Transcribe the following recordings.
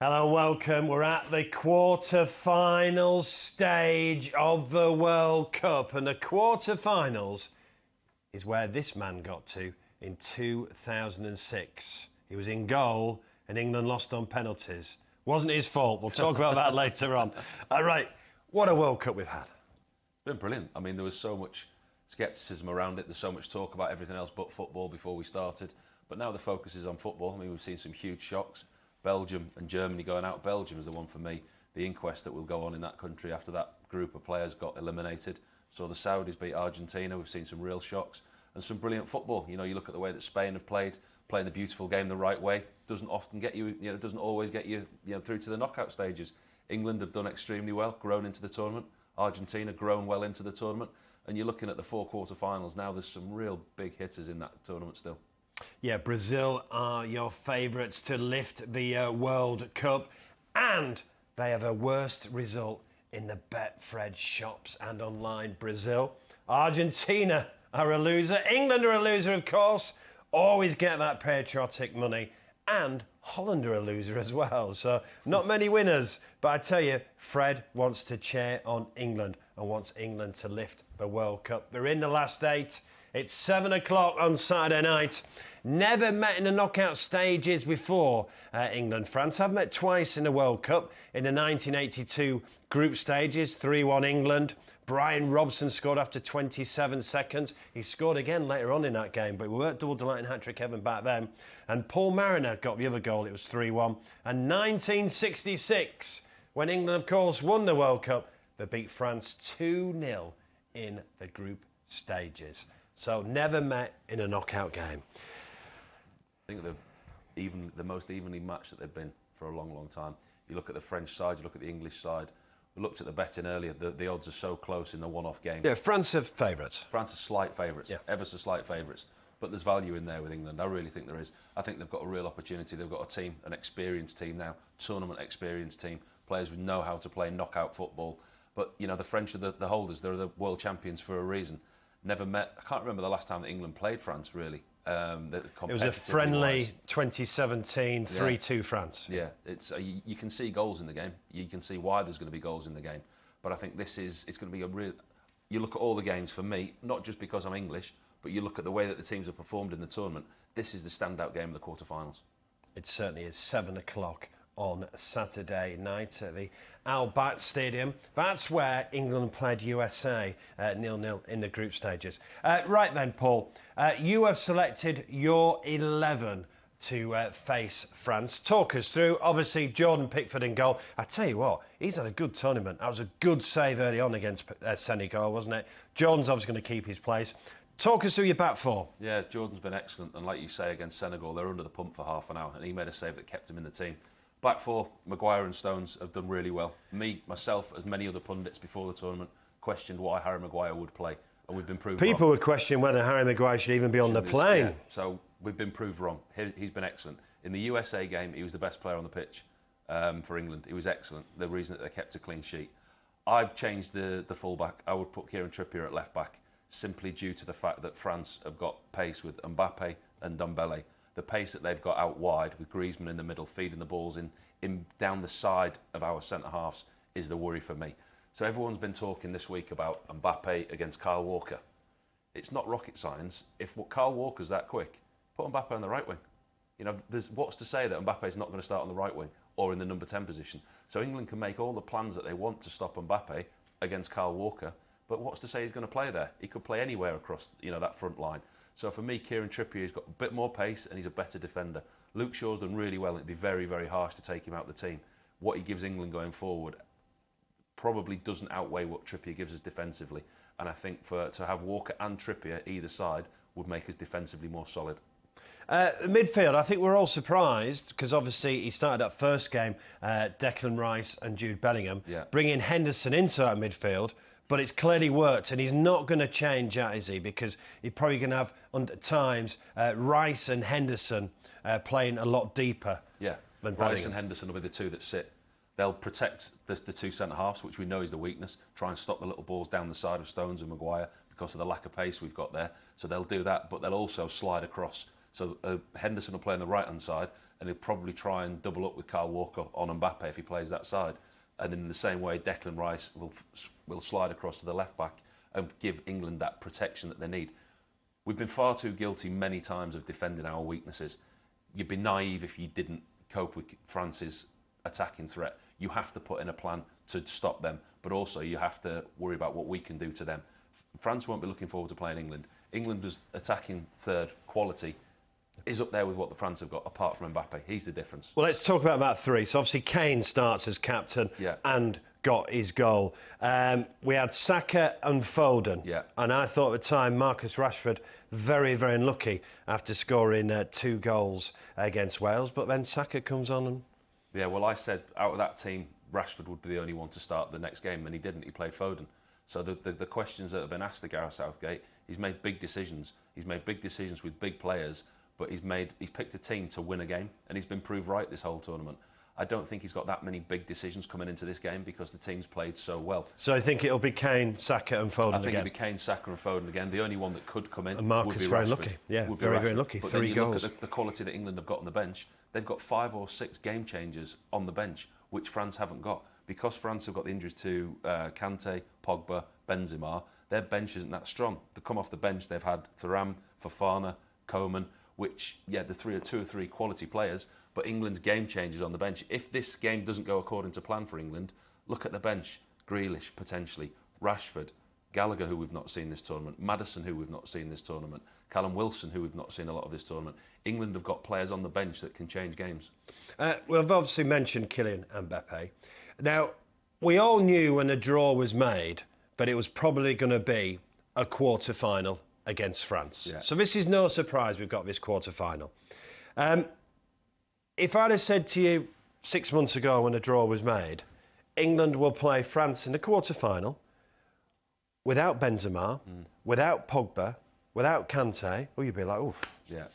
Hello, welcome. We're at the quarter-finals stage of the World Cup. And the quarter-finals is where this man got to in 2006. He was in goal and England lost on penalties. Wasn't his fault. We'll talk about that later on. All right, what a World Cup we've had. Been brilliant. I mean, there was so much scepticism around it. There's so much talk about everything else but football before we started. But now the focus is on football. I mean, we've seen some huge shocks. Belgium and Germany going out. Belgium is the one for me. The inquest that will go on in that country after that group of players got eliminated. So the Saudis beat Argentina. We've seen some real shocks and some brilliant football. You know, you look at the way that Spain have playing the beautiful game the right way. Doesn't often get you, it doesn't always get you, through to the knockout stages. England have done extremely well, grown into the tournament. Argentina grown well into the tournament. And you're looking at the 4 quarter-finals now. There's some real big hitters in that tournament still. Yeah, Brazil are your favourites to lift the World Cup, and they have a worst result in the Betfred shops and online. Brazil. Argentina are a loser. England are a loser, of course. Always get that patriotic money. And Holland are a loser as well. So not many winners. But I tell you, Fred wants to cheer on England and wants England to lift the World Cup. They're in the last 8. It's 7 o'clock on Saturday night. Never met in the knockout stages before. England, France have met twice in the World Cup. In the 1982 group stages, 3-1 England. Brian Robson scored after 27 seconds. He scored again later on in that game, but we weren't double delighting hat-trick heaven back then. And Paul Mariner got the other goal. It was 3-1. And 1966, when England, of course, won the World Cup, they beat France 2-0 in the group stages. So never met in a knockout game. I think they're the most evenly matched that they've been for a long, long time. You look at the French side, you look at the English side. We looked at the betting earlier. The odds are so close in the one-off game. Yeah, France are favourites. France are slight favourites, yeah. Ever so slight favourites. But there's value in there with England. I really think there is. I think they've got a real opportunity. They've got a team, an experienced team now, tournament experienced team, players who know how to play knockout football. But, the French are the holders. They're the world champions for a reason. Never met. I can't remember the last time that England played France, really. It was a friendly 2017 3-2 France. Yeah, it's you can see goals in the game. You can see why there's going to be goals in the game. But I think it's going to be a real. You look at all the games for me, not just because I'm English, but you look at the way that the teams have performed in the tournament. This is the standout game of the quarterfinals. It certainly is. 7 o'clock on Saturday night at the Al Bayt Stadium. That's where England played USA 0-0 in the group stages. Right then, Paul, you have selected your 11 to face France. Talk us through. Obviously, Jordan Pickford in goal. I tell you what, he's had a good tournament. That was a good save early on against Senegal, wasn't it? Jordan's obviously going to keep his place. Talk us through your back four. Yeah, Jordan's been excellent. And like you say, against Senegal, they're under the pump for half an hour. And he made a save that kept him in the team. Back four, Maguire and Stones have done really well. Myself, as many other pundits before the tournament, questioned why Harry Maguire would play. And we've been proved wrong. People were questioning whether Harry Maguire should even be on the plane. Yeah, so we've been proved wrong. He's been excellent. In the USA game, he was the best player on the pitch for England. He was excellent, the reason that they kept a clean sheet. I've changed the full-back. I would put Kieran Trippier at left-back, simply due to the fact that France have got pace with Mbappe and Dembele. The pace that they've got out wide with Griezmann in the middle, feeding the balls in down the side of our centre-halves is the worry for me. So everyone's been talking this week about Mbappe against Kyle Walker. It's not rocket science. If Kyle Walker's that quick, put Mbappe on the right wing. There's what's to say that Mbappe's not going to start on the right wing or in the number 10 position. So England can make all the plans that they want to stop Mbappe against Kyle Walker, but what's to say he's going to play there? He could play anywhere across that front line. So for me, Kieran Trippier's got a bit more pace and he's a better defender. Luke Shaw's done really well and it'd be very, very harsh to take him out of the team. What he gives England going forward probably doesn't outweigh what Trippier gives us defensively. And I think to have Walker and Trippier either side would make us defensively more solid. Midfield, I think we're all surprised because obviously he started that first game, Declan Rice and Jude Bellingham, bringing Henderson into that midfield. But it's clearly worked, and he's not going to change that, is he? Because he's probably going to have, at times, Rice and Henderson playing a lot deeper. Yeah, than Rice and Henderson will be the two that sit. They'll protect the two centre-halves, which we know is the weakness, try and stop the little balls down the side of Stones and Maguire because of the lack of pace we've got there. So they'll do that, but they'll also slide across. So Henderson will play on the right-hand side, and he'll probably try and double up with Kyle Walker on Mbappe if he plays that side. And in the same way, Declan Rice will slide across to the left-back and give England that protection that they need. We've been far too guilty many times of defending our weaknesses. You'd be naive if you didn't cope with France's attacking threat. You have to put in a plan to stop them, but also you have to worry about what we can do to them. France won't be looking forward to playing England. England's attacking third quality is up there with what the France have got, apart from Mbappe. He's the difference. Well, let's talk about that three. So obviously Kane starts as captain and got his goal. We had Saka and Foden. Yeah. And I thought at the time Marcus Rashford very, very unlucky after scoring 2 goals against Wales. But then Saka comes on and... Yeah, well, I said out of that team, Rashford would be the only one to start the next game, and he didn't. He played Foden. So the questions that have been asked to Gareth Southgate, he's made big decisions. He's made big decisions with big players, but he's picked a team to win a game, and he's been proved right this whole tournament. I don't think he's got that many big decisions coming into this game because the team's played so well. So I think it'll be Kane, Saka and Foden again? I think it'll be Kane, Saka and Foden again. The only one that could come in and Marcus would be very Rashford. Lucky. Yeah, would very, be very lucky. But 3 then you goals. look at the quality that England have got on the bench. They've got 5 or 6 game changers on the bench, which France haven't got. Because France have got the injuries to Kante, Pogba, Benzema, their bench isn't that strong. To come off the bench, they've had Thuram, Fofana, Coman, which, yeah, the 2 or 3 quality players, but England's game changers on the bench. If this game doesn't go according to plan for England, look at the bench. Grealish, potentially. Rashford. Gallagher, who we've not seen this tournament. Maddison, who we've not seen this tournament. Callum Wilson, who we've not seen a lot of this tournament. England have got players on the bench that can change games. We've obviously mentioned Kylian Mbappe. Now, we all knew when the draw was made that it was probably going to be a quarter-final against France. Yeah. So this is no surprise we've got this quarter-final. If I'd have said to you 6 months ago when the draw was made, England will play France in the quarter-final without Benzema, without Pogba, without Kante, well, you'd be like, oof. Yeah,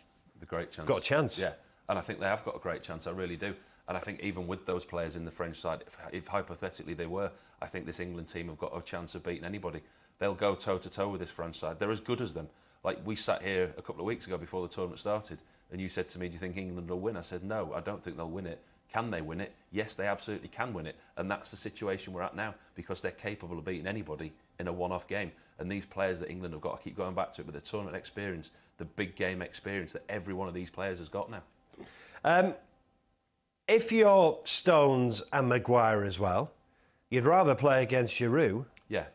the great chance. Got a chance. Yeah, and I think they have got a great chance, I really do. And I think even with those players in the French side, if hypothetically they were, I think this England team have got a chance of beating anybody. They'll go toe-to-toe with this French side. They're as good as them. Like, we sat here a couple of weeks ago before the tournament started, and you said to me, do you think England will win? I said, no, I don't think they'll win it. Can they win it? Yes, they absolutely can win it. And that's the situation we're at now, because they're capable of beating anybody in a one-off game. And these players that England have got, I keep going back to it, but the tournament experience, the big game experience that every one of these players has got now. If you're Stones and Maguire as well, you'd rather play against Giroud,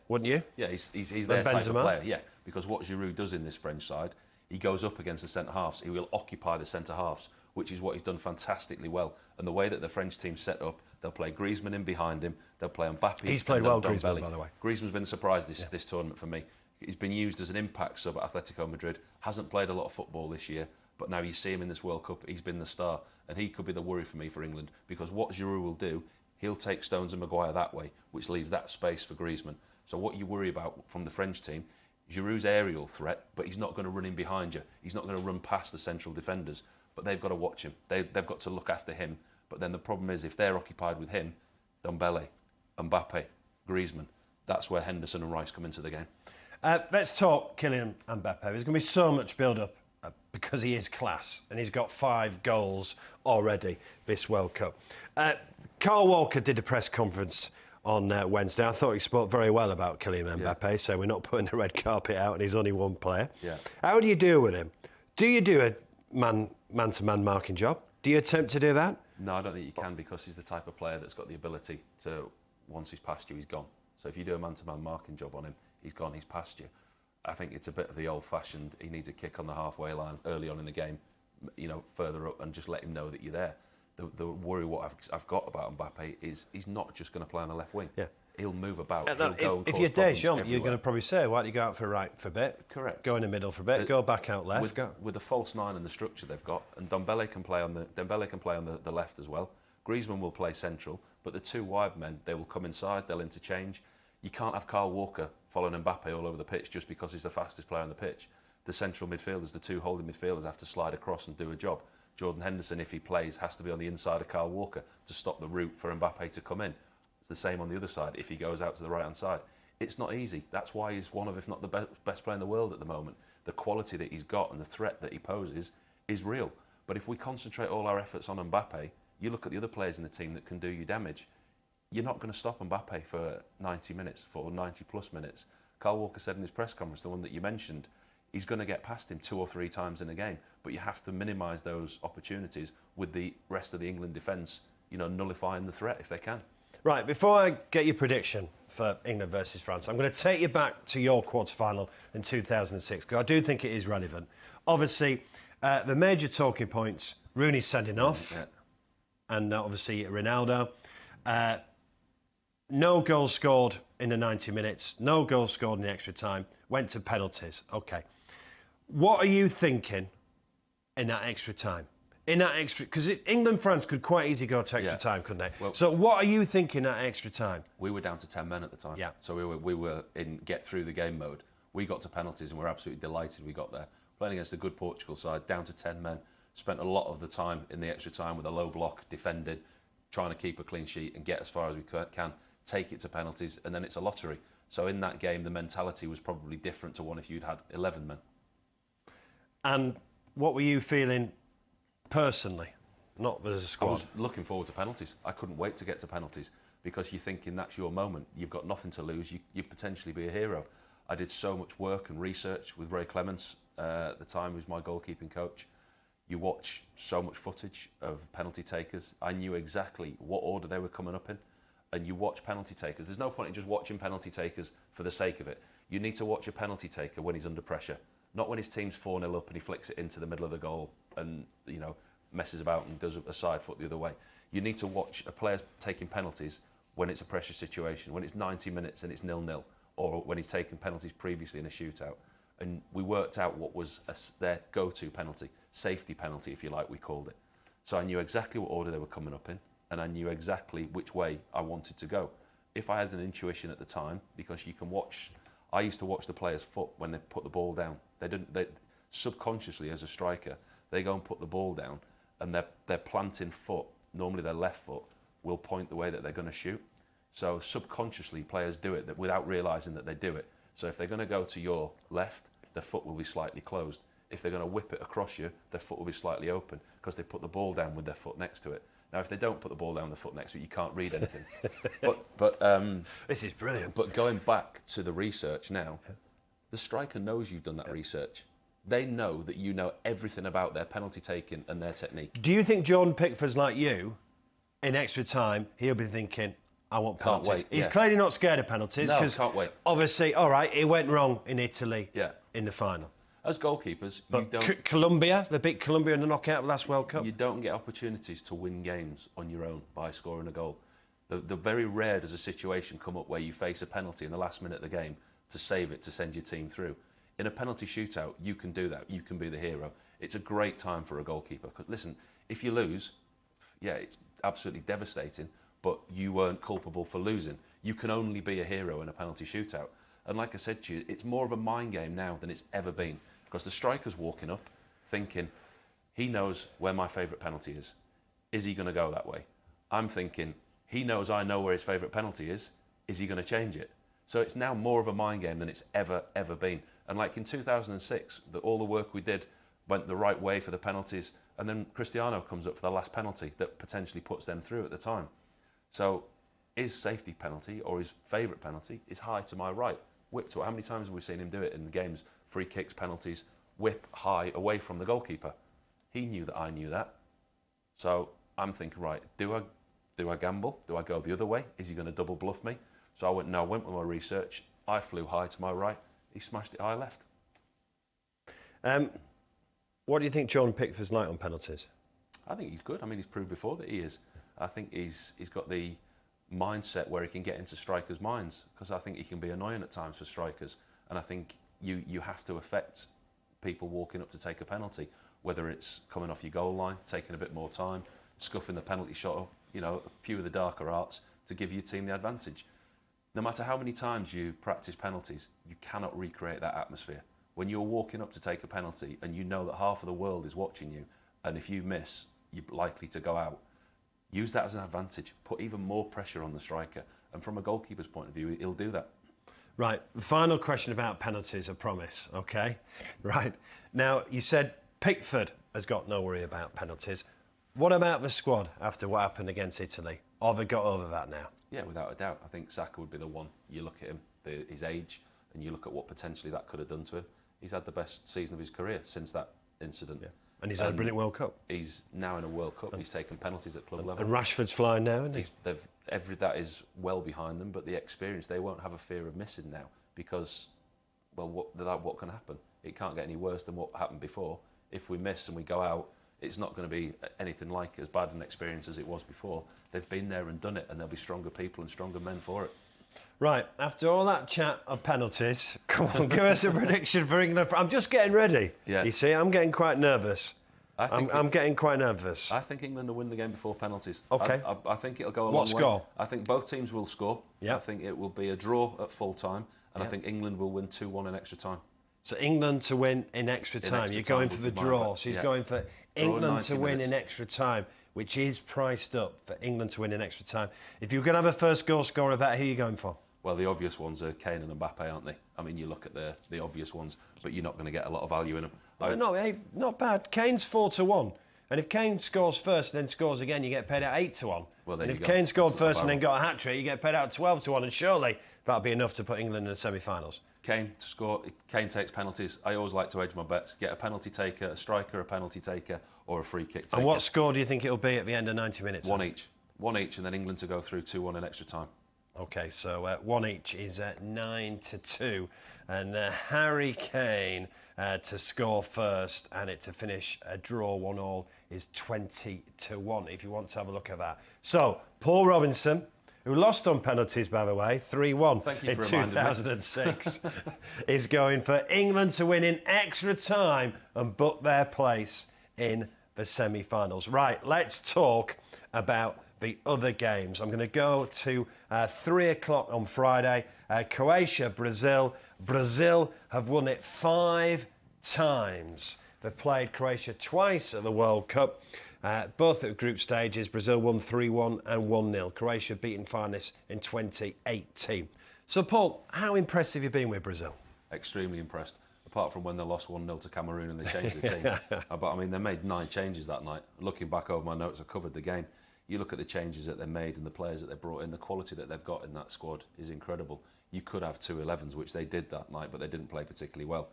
wouldn't you? Yeah, he's their type of player, yeah. Because what Giroud does in this French side, he goes up against the centre-halves. He will occupy the centre-halves, which is what he's done fantastically well. And the way that the French team's set up, they'll play Griezmann in behind him, they'll play Mbappe. He's played well, Griezmann, by the way. Griezmann's been a surprise this tournament for me. He's been used as an impact sub at Atletico Madrid, hasn't played a lot of football this year, but now you see him in this World Cup, he's been the star. And he could be the worry for me for England, because what Giroud will do, he'll take Stones and Maguire that way, which leaves that space for Griezmann. So what you worry about from the French team, Giroud's aerial threat, but he's not going to run in behind you. He's not going to run past the central defenders, but they've got to watch him. They've got to look after him. But then the problem is, if they're occupied with him, Dembele, Mbappe, Griezmann, that's where Henderson and Rice come into the game. Let's talk Kylian Mbappe. There's going to be so much build-up because he is class and he's got 5 goals already this World Cup. Carl Walker did a press conference on Wednesday. I thought he spoke very well about Kylian Mbappe, so we're not putting the red carpet out and he's only one player. Yeah. How do you deal with him? Do you do a man-to-man marking job? Do you attempt to do that? No, I don't think you can, because he's the type of player that's got the ability to, once he's past you, he's gone. So if you do a man-to-man marking job on him, he's gone, he's past you. I think it's a bit of the old-fashioned, he needs a kick on the halfway line early on in the game, you know, further up, and just let him know that you're there. The worry what I've got about Mbappe is he's not just going to play on the left wing. Yeah. He'll move about. If you're Deschamps, you're going to probably say, why don't you go out for right for a bit? Correct. Go in the middle for a bit, go back out left. With the false 9 and the structure they've got, and Dembele can play on the left as well. Griezmann will play central, but the 2 wide men, they will come inside, they'll interchange. You can't have Kyle Walker following Mbappe all over the pitch just because he's the fastest player on the pitch. The central midfielders, the 2 holding midfielders, have to slide across and do a job. Jordan Henderson, if he plays, has to be on the inside of Kyle Walker to stop the route for Mbappe to come in. It's the same on the other side if he goes out to the right-hand side. It's not easy. That's why he's one of, if not the best player in the world at the moment. The quality that he's got and the threat that he poses is real. But if we concentrate all our efforts on Mbappe, you look at the other players in the team that can do you damage. You're not going to stop Mbappe for 90 minutes, for 90 plus minutes. Carl Walker said in his press conference, the one that you mentioned, he's going to get past him 2 or 3 times in a game, but you have to minimise those opportunities with the rest of the England defence, nullifying the threat if they can. Right, before I get your prediction for England versus France, I'm going to take you back to your quarter-final in 2006, because I do think it is relevant. Obviously, the major talking points, Rooney sending off, and obviously Ronaldo. No goals scored in the 90 minutes, no goals scored in the extra time, went to penalties. OK. What are you thinking in that extra time? Because England-France could quite easily go to extra time, couldn't they? Well, so what are you thinking that extra time? We were down to 10 men at the time. Yeah. So we were in get through the game mode. We got to penalties and we're absolutely delighted we got there. Playing against a good Portugal side, down to 10 men. Spent a lot of the time in the extra time with a low block, defending, trying to keep a clean sheet and get as far as we can, take it to penalties, and then it's a lottery. So in that game, the mentality was probably different to one if you'd had 11 men. And what were you feeling personally, not as a squad? I was looking forward to penalties. I couldn't wait to get to penalties because you're thinking that's your moment. You've got nothing to lose. You potentially be a hero. I did so much work and research with Ray Clements at the time, who was my goalkeeping coach. You watch so much footage of penalty takers. I knew exactly what order they were coming up in. And you watch penalty takers. There's no point in just watching penalty takers for the sake of it. You need to watch a penalty taker when he's under pressure, not when his team's 4-0 up and he flicks it into the middle of the goal and messes about and does a side foot the other way. You need to watch a player taking penalties when it's a pressure situation, when it's 90 minutes and it's 0-0, or when he's taken penalties previously in a shootout. And we worked out what was their go-to penalty, safety penalty, if you like, we called it. So I knew exactly what order they were coming up in, and I knew exactly which way I wanted to go. If I had an intuition at the time, because you can watch, I used to watch the player's foot when they put the ball down. They subconsciously, as a striker, they go and put the ball down, and their planting foot, normally their left foot, will point the way that they're going to shoot. So subconsciously, players do it without realising that they do it. So if they're going to go to your left, their foot will be slightly closed. If they're going to whip it across you, their foot will be slightly open because they put the ball down with their foot next to it. Now, if they don't put the ball down with the foot next to it, you can't read anything. but this is brilliant. But going back to the research now, the striker knows you've done that research. They know that you know everything about their penalty taking and their technique. Do you think Jordan Pickford's like you? In extra time, he'll be thinking, I want penalties. Can't wait, He's clearly not scared of penalties. No, can't wait. Obviously, all right, it went wrong in Italy in the final. As goalkeepers, but you don't... Colombia, they beat Colombia in the knockout of last World Cup. You don't get opportunities to win games on your own by scoring a goal. The very rare does a situation come up where you face a penalty in the last minute of the game to save it, to send your team through. In a penalty shootout, you can do that. You can be the hero. It's a great time for a goalkeeper. Listen, if you lose, it's absolutely devastating, but you weren't culpable for losing. You can only be a hero in a penalty shootout. And like I said to you, it's more of a mind game now than it's ever been. Because the striker's walking up thinking, he knows where my favourite penalty is. Is he going to go that way? I'm thinking, he knows I know where his favourite penalty is. Is he going to change it? So it's now more of a mind game than it's ever been. And like in 2006, all the work we did went the right way for the penalties. And then Cristiano comes up for the last penalty that potentially puts them through at the time. So his safety penalty or his favourite penalty is high to my right. Whip to it. How many times have we seen him do it in the games? Free kicks, penalties, whip high away from the goalkeeper. He knew that I knew that. So I'm thinking, right, do I gamble? Do I go the other way? Is he going to double bluff me? So I went with my research. I flew high to my right. He smashed it high left. What do you think Jordan Pickford's like on penalties? I think he's good. I mean, he's proved before that he is. I think he's got the mindset where he can get into strikers' minds, because I think he can be annoying at times for strikers. And I think you have to affect people walking up to take a penalty, whether it's coming off your goal line, taking a bit more time, scuffing the penalty shot, a few of the darker arts to give your team the advantage. No matter how many times you practice penalties, you cannot recreate that atmosphere. When you're walking up to take a penalty and you know that half of the world is watching you, and if you miss, you're likely to go out, use that as an advantage. Put even more pressure on the striker. And from a goalkeeper's point of view, he'll do that. Right, final question about penalties, I promise, OK? Right, now, you said Pickford has got no worry about penalties. What about the squad after what happened against Italy? Have they got over that now? Yeah, without a doubt. I think Saka would be the one. You look at him, his age, and you look at what potentially that could have done to him. He's had the best season of his career since that incident. Yeah. And he's had a brilliant World Cup. He's now in a World Cup. He's taken penalties at club level. And Rashford's flying now, isn't he? That is well behind them, but the experience, they won't have a fear of missing now because, well, what can happen? It can't get any worse than what happened before. If we miss and we go out, it's not going to be anything like as bad an experience as it was before. They've been there and done it, and there'll be stronger people and stronger men for it. Right, after all that chat of penalties, come on, give us a prediction for England. I'm just getting ready. Yeah. You see, I'm getting quite nervous. I'm getting quite nervous. I think England will win the game before penalties. OK. I think it'll go a long way. What score? I think both teams will score. Yeah. I think it will be a draw at full time, and I think England will win 2-1 in extra time. So England to win in extra time. You're going for the draw. So he's going for England to win in extra time, which is priced up for England to win in extra time. If you're going to have a first goal scorer bet, who are you going for? Well, the obvious ones are Kane and Mbappe, aren't they? I mean, you look at the obvious ones, but you're not going to get a lot of value in them. Not bad. Kane's 4-1. And if Kane scores first and then scores again, you get paid out 8-1. Well, and if Kane scored first and then got a hat-trick, you get paid out 12-1. And surely that'll be enough to put England in the semi-finals. Kane to score. Kane takes penalties. I always like to edge my bets. Get a penalty taker, a striker, a penalty taker, or a free kick taker. And what score do you think it'll be at the end of 90 minutes? One each, and then England to go through 2-1 in extra time. OK, so one each is 9-2. And Harry Kane to score first and it to finish a draw 1-1 is 20-1, if you want to have a look at that. So, Paul Robinson, who lost on penalties, by the way, 3-1 in 2006, is going for England to win in extra time and book their place in the semi-finals. Right, let's talk about the other games. I'm going to go to 3 o'clock on Friday. Croatia, Brazil. Brazil have won it 5 times. They've played Croatia twice at the World Cup. Both at group stages. Brazil won 3-1 and 1-0. Croatia beaten Farnes in 2018. So, Paul, how impressed have you been with Brazil? Extremely impressed. Apart from when they lost 1-0 to Cameroon and they changed the team. But, I mean, they made 9 changes that night. Looking back over my notes, I covered the game. You look at the changes that they made and the players that they brought in, the quality that they've got in that squad is incredible. You could have 2 11s, which they did that night, but they didn't play particularly well.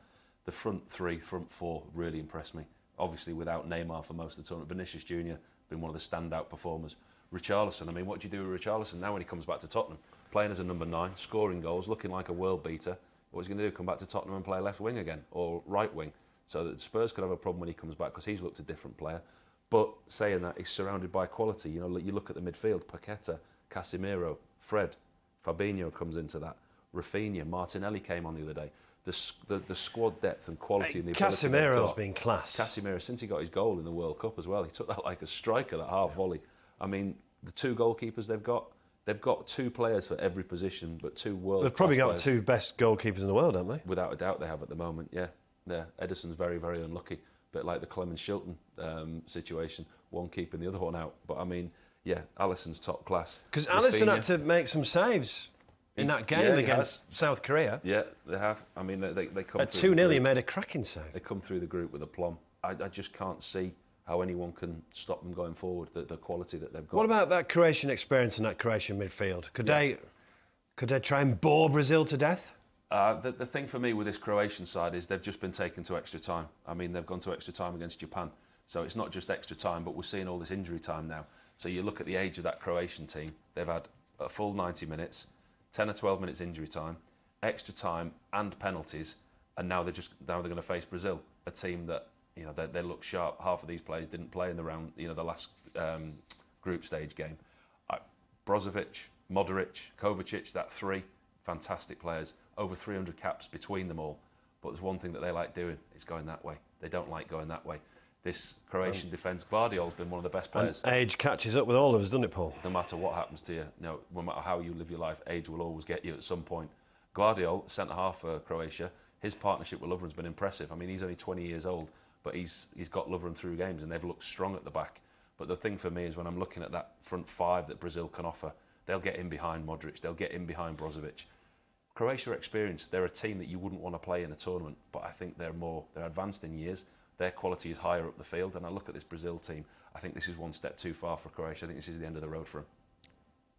The front 4 really impressed me. Obviously, without Neymar for most of the tournament, Vinicius Junior been one of the standout performers. Richarlison, I mean, what do you do with Richarlison now when he comes back to Tottenham? Playing as a number 9, scoring goals, looking like a world beater. What's he going to do? Come back to Tottenham and play left wing again, or right wing? So that Spurs could have a problem when he comes back because he's looked a different player. But saying that, he's surrounded by quality. You know, you look at the midfield: Paqueta, Casemiro, Fred, Fabinho comes into that. Rafinha, Martinelli came on the other day. The squad depth and quality and the ability Casemiro's been class. Casemiro, since he got his goal in the World Cup as well, he took that like a striker, that half volley. I mean, the 2 goalkeepers they've got 2 players for every position, but 2 world. They've probably got players. 2 best goalkeepers in the world, haven't they? Without a doubt, they have at the moment. Yeah. Edison's very, very unlucky. Bit like the Clement Shilton situation, one keeping the other one out. But I mean, yeah, Alisson's top class. Because Alisson had to make some saves in that game against South Korea. Yeah, they have. I mean, they come at through 2-0, he made a cracking save. They come through the group with aplomb. I just can't see how anyone can stop them going forward. The quality that they've got. What about that Croatian experience in that Croatian midfield? Could they try and bore Brazil to death? The thing for me with this Croatian side is they've just been taken to extra time. I mean, they've gone to extra time against Japan. So it's not just extra time, but we're seeing all this injury time now. So you look at the age of that Croatian team, they've had a full 90 minutes, 10 or 12 minutes injury time, extra time and penalties, and now they're going to face Brazil, a team that, you know, they look sharp. Half of these players didn't play in the round, you know, the last group stage game. Brozovic, Modric, Kovacic, that 3 fantastic players. Over 300 caps between them all. But there's one thing that they like doing, it's going that way. They don't like going that way. This Croatian defence, Guardiola's been one of the best players. And age catches up with all of us, doesn't it, Paul? No matter what happens to you, no matter how you live your life, age will always get you at some point. Guardiola, centre-half for Croatia, his partnership with Lovren's been impressive. I mean, he's only 20 years old, but he's got Lovren through games and they've looked strong at the back. But the thing for me is when I'm looking at that front 5 that Brazil can offer, they'll get in behind Modric, they'll get in behind Brozovic. Croatia are experienced. They're a team that you wouldn't want to play in a tournament, but I think they're advanced in years. Their quality is higher up the field. And I look at this Brazil team, I think this is one step too far for Croatia. I think this is the end of the road for them.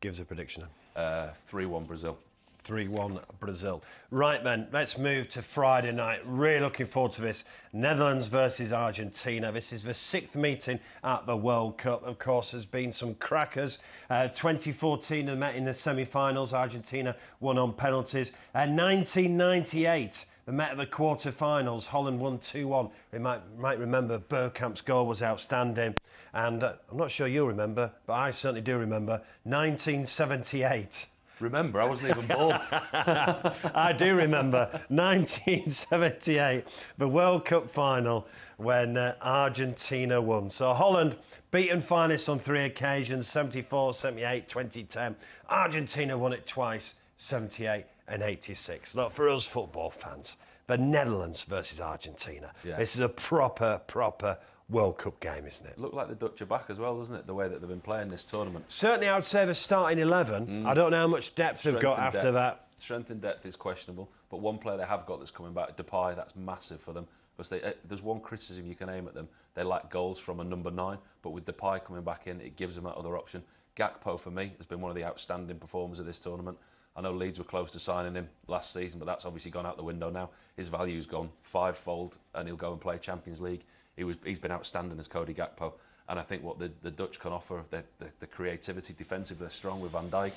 Give us a prediction. 3-1 Brazil. 3-1 Brazil. Right then, let's move to Friday night. Really looking forward to this. Netherlands versus Argentina. This is the 6th meeting at the World Cup. Of course, there's been some crackers. 2014 they met in the semi-finals. Argentina won on penalties. 1998 they met at the quarter-finals. Holland won 2-1. You might remember Bergkamp's goal was outstanding. And I'm not sure you'll remember, but I certainly do remember 1978. Remember, I wasn't even born. I do remember 1978, the World Cup final when Argentina won. So Holland beaten finalists on 3 occasions, 74, 78, 2010. Argentina won it twice, 78 and 86. Look, for us football fans, the Netherlands versus Argentina. Yeah. This is a proper World Cup game, isn't it? Look like the Dutch are back as well, doesn't it? The way that they've been playing this tournament. Certainly, I would say the starting 11. I don't know how much depth they've got after that. Strength and depth is questionable, but one player they have got that's coming back, Depay, that's massive for them. Because there's one criticism you can aim at them. They lack goals from a number 9, but with Depay coming back in, it gives them that other option. Gakpo, for me, has been one of the outstanding performers of this tournament. I know Leeds were close to signing him last season, but that's obviously gone out the window now. His value's gone 5-fold, and he'll go and play Champions League. He's been outstanding as Cody Gakpo, and I think what the Dutch can offer, the creativity, defensively they're strong with Van Dijk.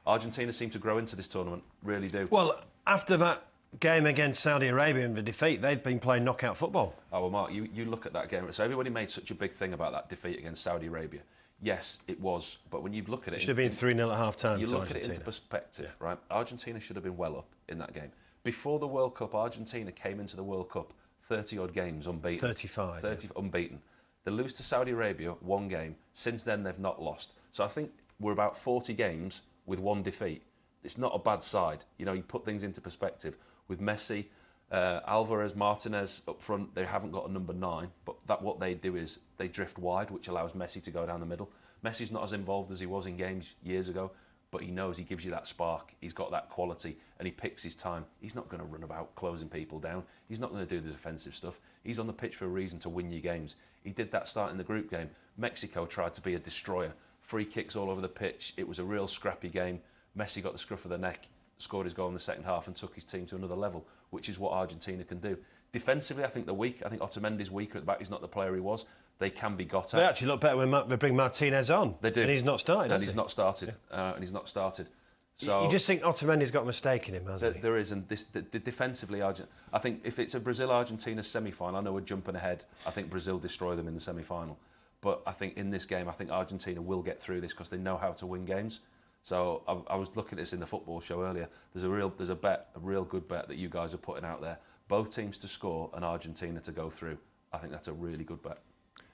Argentina seem to grow into this tournament, really do. Well, after that game against Saudi Arabia and the defeat, they've been playing knockout football. Oh, well, Mark, you look at that game. So everybody made such a big thing about that defeat against Saudi Arabia. Yes, it was, but when you look at it... It should have been 3-0 at half-time. You look at it into perspective, right? Argentina should have been well up in that game. Before the World Cup, Argentina came into the World Cup 30-odd games unbeaten. 35. 30 unbeaten. They lose to Saudi Arabia, 1 game. Since then, they've not lost. So I think we're about 40 games with 1 defeat. It's not a bad side. You know, you put things into perspective. With Messi, Alvarez, Martinez up front, they haven't got a number 9, but what they do is they drift wide, which allows Messi to go down the middle. Messi's not as involved as he was in games years ago, but he knows he gives you that spark. He's got that quality, and he picks his time. He's not going to run about closing people down. He's not going to do the defensive stuff. He's on the pitch for a reason to win your games. He did that starting the group game. Mexico tried to be a destroyer. Free kicks all over the pitch. It was a real scrappy game. Messi got the scruff of the neck, scored his goal in the second half and took his team to another level, which is what Argentina can do. Defensively, I think they're weak. I think Otamendi's weaker at the back. He's not the player he was. They can be got at. They actually look better when they bring Martinez on. They do. And he's not started, and he's not started. And he's not started. So you just think Otamendi's got a mistake in him, hasn't he? There is, and defensively, I think if it's a Brazil-Argentina semi-final, I know we're jumping ahead. I think Brazil destroy them in the semi-final. But I think in this game, I think Argentina will get through this because they know how to win games. So I was looking at this in the football show earlier. There's a real good bet that you guys are putting out there. Both teams to score and Argentina to go through. I think that's a really good bet.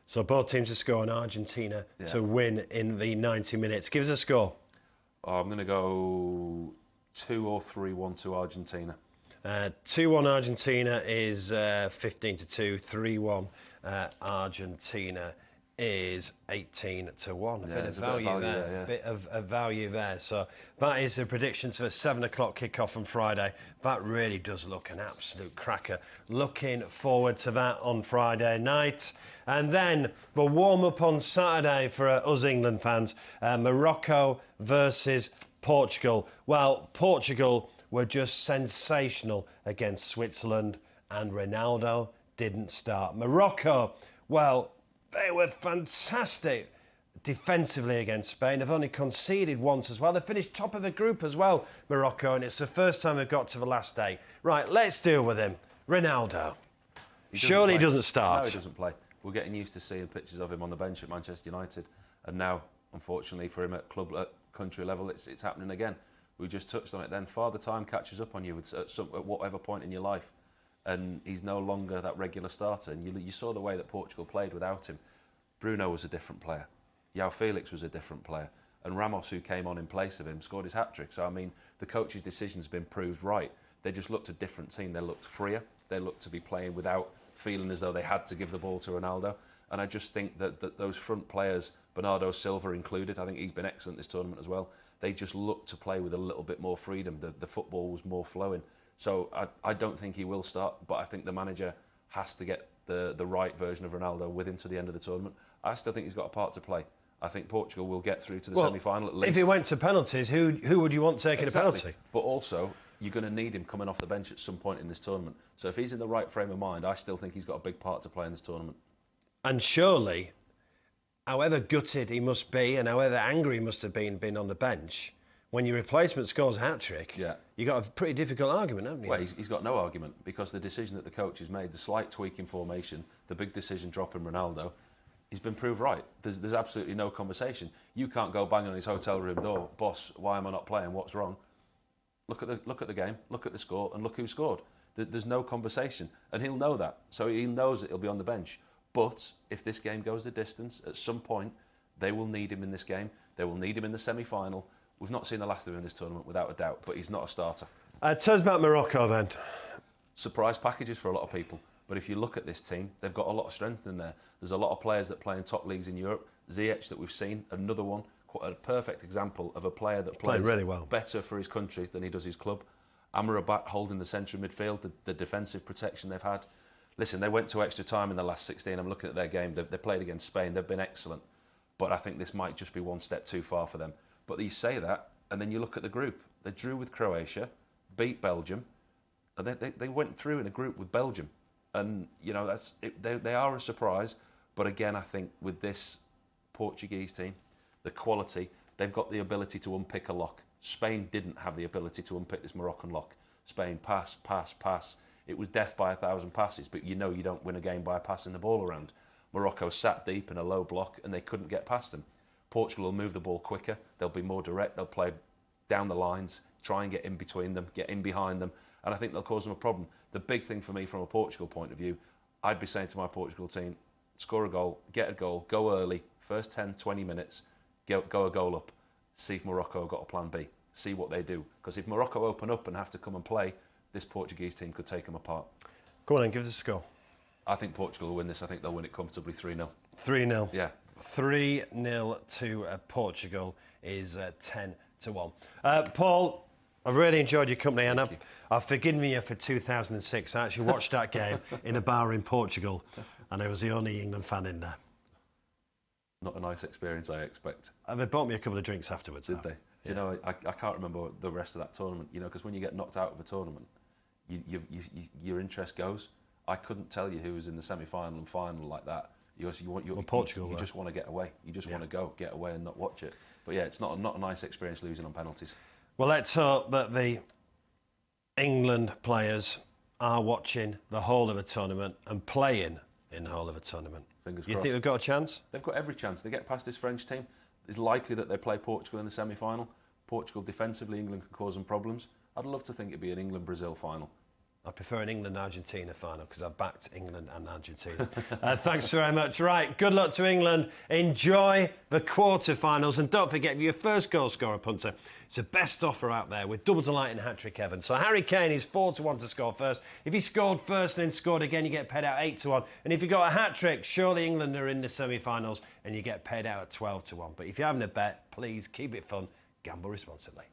So both teams to score and Argentina to win in the 90 minutes. Give us a score. I'm going to go 2 or 3-1 to Argentina. 2-1 Argentina is 15-2. 3-1 Argentina is 18-1. A bit of value there. Bit of value there. So that is the predictions for a 7 o'clock kickoff on Friday. That really does look an absolute cracker. Looking forward to that on Friday night. And then the warm-up on Saturday for us England fans. Morocco versus Portugal. Well, Portugal were just sensational against Switzerland and Ronaldo didn't start. Morocco, well, they were fantastic defensively against Spain. They've only conceded once as well. They finished top of the group as well, Morocco, and it's the first time they've got to the last day. Right, let's deal with him. Ronaldo. Surely he doesn't start. No, he doesn't play. We're getting used to seeing pictures of him on the bench at Manchester United, and now, unfortunately for him at country level, it's happening again. We just touched on it then. Father Time catches up on you at whatever point in your life. And he's no longer that regular starter. And you saw the way that Portugal played without him. Bruno was a different player. João Felix was a different player. And Ramos, who came on in place of him, scored his hat-trick. So, I mean, the coach's decision's been proved right. They just looked a different team. They looked freer. They looked to be playing without feeling as though they had to give the ball to Ronaldo. And I just think that those front players, Bernardo Silva included, I think he's been excellent this tournament as well, they just looked to play with a little bit more freedom. The football was more flowing. So I don't think he will start, but I think the manager has to get the right version of Ronaldo with him to the end of the tournament. I still think he's got a part to play. I think Portugal will get through to the semi-final at least. If it went to penalties, who would you want taking a penalty? But also, you're going to need him coming off the bench at some point in this tournament. So if he's in the right frame of mind, I still think he's got a big part to play in this tournament. And surely, however gutted he must be and however angry he must have been on the bench, when your replacement scores a hat-trick, you've got a pretty difficult argument, haven't you? Well, he's got no argument, because the decision that the coach has made, the slight tweak in formation, the big decision dropping Ronaldo, he's been proved right. There's absolutely no conversation. You can't go bang on his hotel room door, boss, why am I not playing? What's wrong? Look at the game, look at the score, and look who scored. There's no conversation, and he'll know that. So he knows that he'll be on the bench. But if this game goes the distance, at some point, they will need him in this game. They will need him in the semi-final. We've not seen the last of him in this tournament, without a doubt, but he's not a starter. Tell us about Morocco, then. Surprise packages for a lot of people. But if you look at this team, they've got a lot of strength in there. There's a lot of players that play in top leagues in Europe. Ziyech that we've seen, another one, quite a perfect example of a player that plays really well, better for his country than he does his club. Amrabat holding the centre of midfield, the defensive protection they've had. Listen, they went to extra time in the last 16. I'm looking at their game. They played against Spain. They've been excellent. But I think this might just be one step too far for them. But you say that, and then you look at the group. They drew with Croatia, beat Belgium, and they went through in a group with Belgium. And, you know, they are a surprise. But again, I think with this Portuguese team, the quality, they've got the ability to unpick a lock. Spain didn't have the ability to unpick this Moroccan lock. Spain pass, pass, pass. It was death by 1,000 passes, but you know you don't win a game by passing the ball around. Morocco sat deep in a low block and they couldn't get past them. Portugal will move the ball quicker. They'll be more direct. They'll play down the lines, try and get in between them, get in behind them, and I think they'll cause them a problem. The big thing for me from a Portugal point of view, I'd be saying to my Portugal team, score a goal, get a goal, go early, first 10, 20 minutes, go a goal up. See if Morocco have got a plan B. See what they do. Because if Morocco open up and have to come and play, this Portuguese team could take them apart. Go on then, give us a score. I think Portugal will win this. I think they'll win it comfortably 3-0. 3-0? Yeah. 3-0 to Portugal is 10-1. Paul, I've really enjoyed your company, and I've forgiven you for 2006. I actually watched that game in a bar in Portugal, and I was the only England fan in there. Not a nice experience, I expect. They bought me a couple of drinks afterwards. Did they? Do you know, I can't remember the rest of that tournament, you know, because when you get knocked out of a tournament, your interest goes. I couldn't tell you who was in the semi-final and final like that. Portugal, you just want to get away. You just want to go, get away and not watch it. But yeah, it's not a nice experience losing on penalties. Well, let's hope that the England players are watching the whole of a tournament and playing in the whole of a tournament. Fingers crossed. You think they've got a chance? They've got every chance. They get past this French team. It's likely that they play Portugal in the semi-final. Portugal defensively, England can cause them problems. I'd love to think it'd be an England-Brazil final. I prefer an England-Argentina final because I've backed England and Argentina. Thanks very much. Right, good luck to England. Enjoy the quarter-finals. And don't forget, if you're a first goal scorer, punter, it's the best offer out there with double delight and hat-trick Evans. So Harry Kane is 4-1 to score first. If he scored first and then scored again, you get paid out 8-1. And if you got a hat-trick, surely England are in the semi-finals and you get paid out at 12-1. But if you're having a bet, please keep it fun. Gamble responsibly.